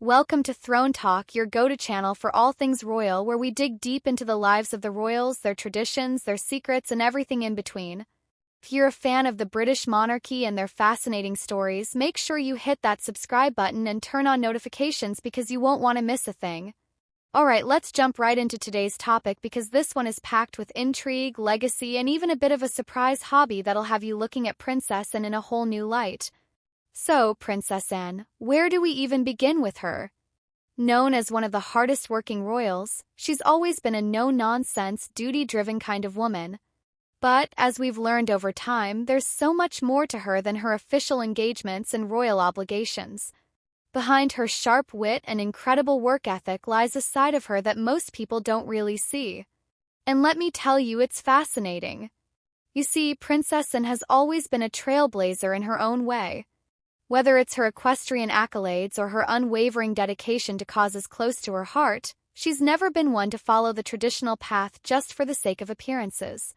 Welcome to Throne Talk, your go-to channel for all things royal, where we dig deep into the lives of the royals, their traditions, their secrets, and everything in between. If you're a fan of the British monarchy and their fascinating stories, make sure you hit that subscribe button and turn on notifications because you won't want to miss a thing. Alright, let's jump right into today's topic because this one is packed with intrigue, legacy, and even a bit of a surprise hobby that'll have you looking at Princess Anne in a whole new light. So, Princess Anne, where do we even begin with her? Known as one of the hardest-working royals, she's always been a no-nonsense, duty-driven kind of woman. But, as we've learned over time, there's so much more to her than her official engagements and royal obligations. Behind her sharp wit and incredible work ethic lies a side of her that most people don't really see. And let me tell you, it's fascinating. You see, Princess Anne has always been a trailblazer in her own way. Whether it's her equestrian accolades or her unwavering dedication to causes close to her heart, she's never been one to follow the traditional path just for the sake of appearances.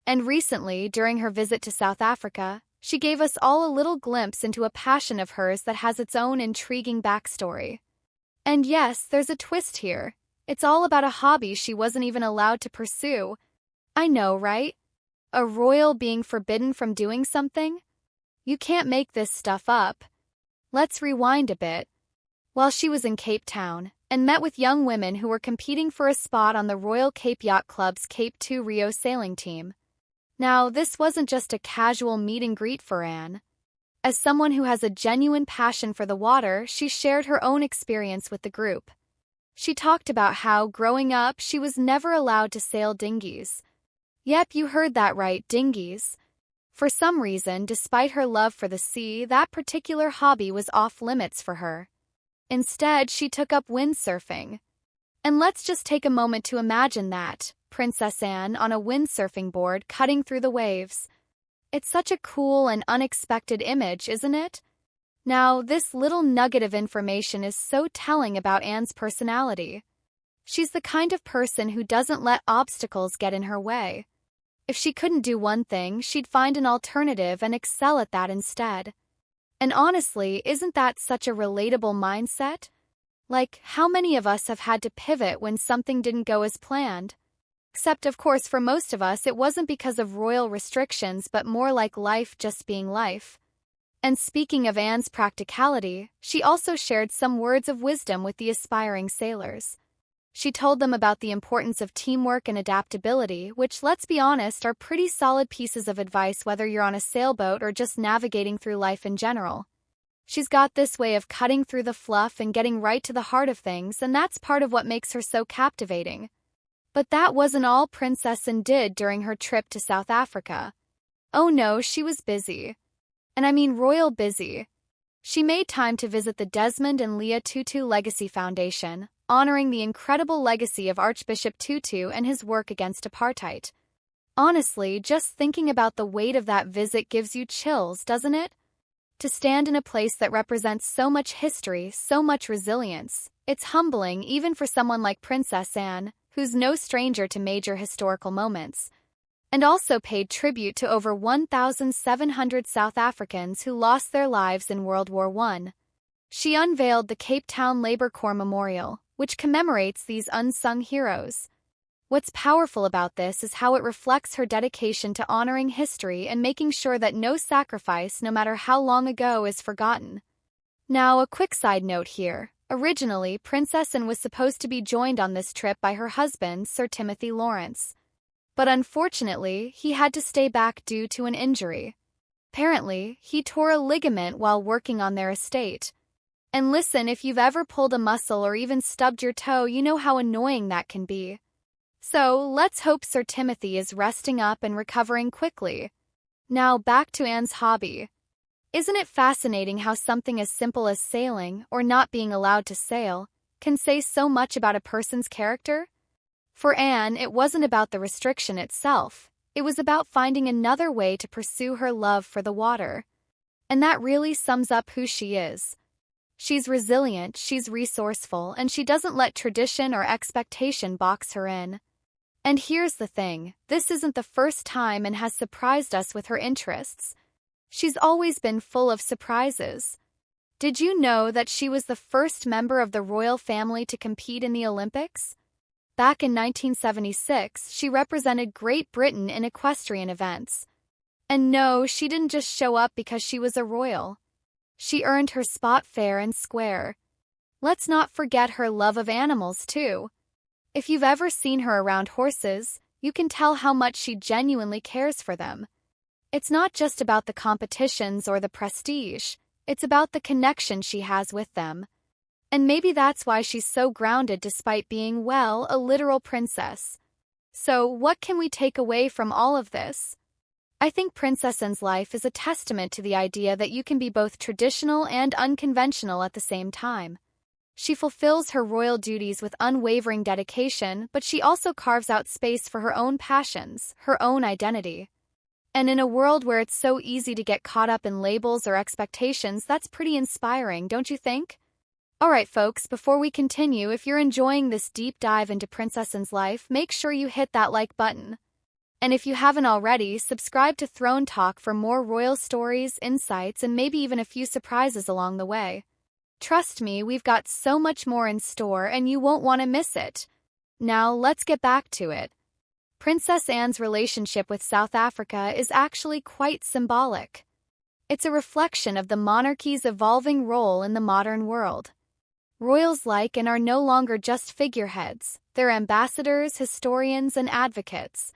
And recently, during her visit to South Africa, she gave us all a little glimpse into a passion of hers that has its own intriguing backstory. And yes, there's a twist here. It's all about a hobby she wasn't even allowed to pursue. I know, right? A royal being forbidden from doing something? You can't make this stuff up. Let's rewind a bit. While she was in Cape Town, and met with young women who were competing for a spot on the Royal Cape Yacht Club's Cape 2 Rio sailing team. Now, this wasn't just a casual meet and greet for Anne. As someone who has a genuine passion for the water, she shared her own experience with the group. She talked about how, growing up, she was never allowed to sail dinghies. Yep, you heard that right, dinghies. For some reason, despite her love for the sea, that particular hobby was off-limits for her. Instead, she took up windsurfing. And let's just take a moment to imagine that, Princess Anne on a windsurfing board cutting through the waves. It's such a cool and unexpected image, isn't it? Now, this little nugget of information is so telling about Anne's personality. She's the kind of person who doesn't let obstacles get in her way. If she couldn't do one thing, she'd find an alternative and excel at that instead. And honestly, isn't that such a relatable mindset? Like, how many of us have had to pivot when something didn't go as planned? Except, of course, for most of us, it wasn't because of royal restrictions, but more like life just being life. And speaking of Anne's practicality, she also shared some words of wisdom with the aspiring sailors. She told them about the importance of teamwork and adaptability, which, let's be honest, are pretty solid pieces of advice whether you're on a sailboat or just navigating through life in general. She's got this way of cutting through the fluff and getting right to the heart of things, and that's part of what makes her so captivating. But that wasn't all Princess Anne did during her trip to South Africa. Oh no, she was busy. And I mean royal busy. She made time to visit the Desmond and Leah Tutu Legacy Foundation, honoring the incredible legacy of Archbishop Tutu and his work against apartheid. Honestly, just thinking about the weight of that visit gives you chills, doesn't it? To stand in a place that represents so much history, so much resilience, it's humbling even for someone like Princess Anne, who's no stranger to major historical moments, and also paid tribute to over 1,700 South Africans who lost their lives in World War I. She unveiled the Cape Town Labour Corps Memorial, which commemorates these unsung heroes. What's powerful about this is how it reflects her dedication to honoring history and making sure that no sacrifice, no matter how long ago, is forgotten. Now, a quick side note here. Originally, Princess Anne was supposed to be joined on this trip by her husband, Sir Timothy Lawrence. But unfortunately, he had to stay back due to an injury. Apparently, he tore a ligament while working on their estate. And listen, if you've ever pulled a muscle or even stubbed your toe, you know how annoying that can be. So, let's hope Sir Timothy is resting up and recovering quickly. Now, back to Anne's hobby. Isn't it fascinating how something as simple as sailing, or not being allowed to sail, can say so much about a person's character? For Anne, it wasn't about the restriction itself. It was about finding another way to pursue her love for the water. And that really sums up who she is. She's resilient, she's resourceful, and she doesn't let tradition or expectation box her in. And here's the thing, this isn't the first time Anne has surprised us with her interests. She's always been full of surprises. Did you know that she was the first member of the royal family to compete in the Olympics? Back in 1976, she represented Great Britain in equestrian events. And no, she didn't just show up because she was a royal. She earned her spot fair and square. Let's not forget her love of animals, too. If you've ever seen her around horses, you can tell how much she genuinely cares for them. It's not just about the competitions or the prestige. It's about the connection she has with them. And maybe that's why she's so grounded despite being, well, a literal princess. So, what can we take away from all of this? I think Princess Anne's life is a testament to the idea that you can be both traditional and unconventional at the same time. She fulfills her royal duties with unwavering dedication, but she also carves out space for her own passions, her own identity. And in a world where it's so easy to get caught up in labels or expectations, that's pretty inspiring, don't you think? Alright folks, before we continue, if you're enjoying this deep dive into Princess Anne's life, make sure you hit that like button. And if you haven't already, subscribe to Throne Talk for more royal stories, insights, and maybe even a few surprises along the way. Trust me, we've got so much more in store and you won't want to miss it. Now, let's get back to it. Princess Anne's relationship with South Africa is actually quite symbolic. It's a reflection of the monarchy's evolving role in the modern world. Royals like and are no longer just figureheads, they're ambassadors, historians, and advocates.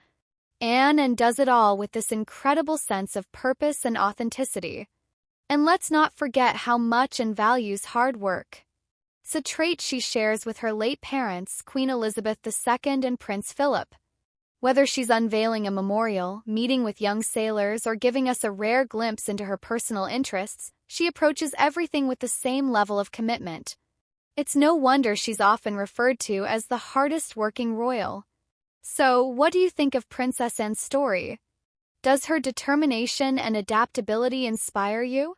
Anne does it all with this incredible sense of purpose and authenticity. And let's not forget how much and values hard work. It's a trait she shares with her late parents, Queen Elizabeth II and Prince Philip. Whether she's unveiling a memorial, meeting with young sailors, or giving us a rare glimpse into her personal interests, she approaches everything with the same level of commitment. It's no wonder she's often referred to as the hardest-working royal. So, what do you think of Princess Anne's story? Does her determination and adaptability inspire you?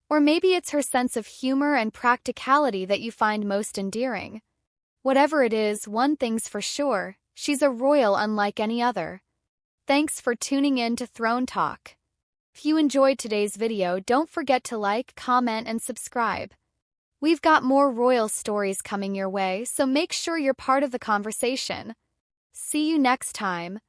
Or maybe it's her sense of humor and practicality that you find most endearing. Whatever it is, one thing's for sure. She's a royal unlike any other. Thanks for tuning in to Throne Talk. If you enjoyed today's video, don't forget to like, comment, and subscribe. We've got more royal stories coming your way, so make sure you're part of the conversation. See you next time.